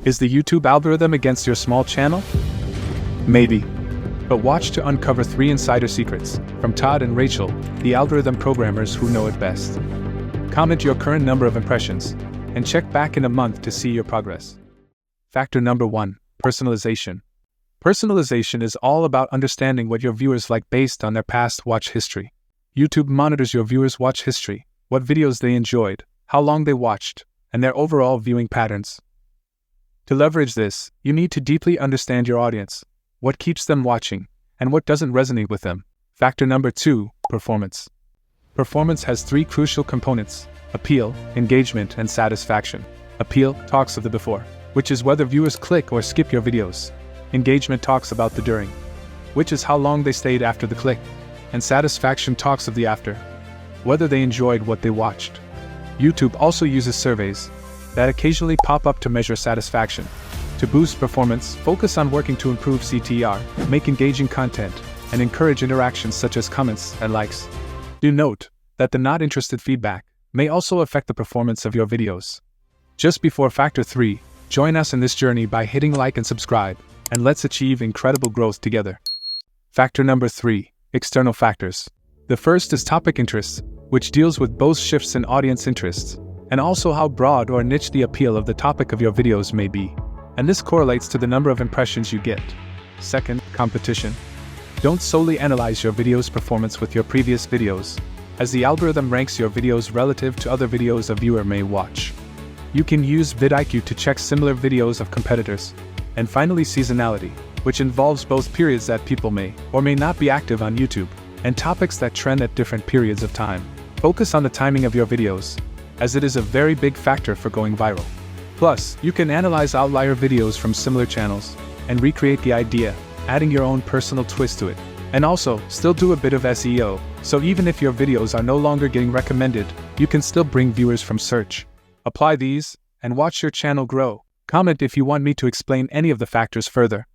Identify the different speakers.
Speaker 1: Is the YouTube algorithm against your small channel? Maybe. But watch to uncover 3 insider secrets from Todd and Racheal, the algorithm programmers who know it best. Comment your current number of impressions and check back in a month to see your progress. Factor number 1, personalization. Personalization is all about understanding what your viewers like based on their past watch history. YouTube monitors your viewers' watch history, what videos they enjoyed, how long they watched, and their overall viewing patterns. To leverage this, you need to deeply understand your audience, what keeps them watching, and what doesn't resonate with them. Factor number 2, performance. Performance has 3 crucial components: appeal, engagement, and satisfaction. Appeal talks of the before, which is whether viewers click or skip your videos. Engagement talks about the during, which is how long they stayed after the click. And satisfaction talks of the after, whether they enjoyed what they watched. YouTube also uses surveys that occasionally pop up to measure satisfaction. To boost performance, focus on working to improve CTR, make engaging content, and encourage interactions such as comments and likes. Do note that the not interested feedback may also affect the performance of your videos. Just before Factor 3, join us in this journey by hitting like and subscribe, and let's achieve incredible growth together. Factor number 3, external factors. The first is topic interests, which deals with both shifts in audience interests, and also how broad or niche the appeal of the topic of your videos may be. And this correlates to the number of impressions you get. Second, competition. Don't solely analyze your video's performance with your previous videos, as the algorithm ranks your videos relative to other videos a viewer may watch. You can use vidIQ to check similar videos of competitors. And finally, seasonality, which involves both periods that people may or may not be active on YouTube, and topics that trend at different periods of time. Focus on the timing of your videos, as it is a very big factor for going viral. Plus, you can analyze outlier videos from similar channels and recreate the idea, adding your own personal twist to it. And also, still do a bit of SEO, so even if your videos are no longer getting recommended, you can still bring viewers from search. Apply these, and watch your channel grow. Comment if you want me to explain any of the factors further.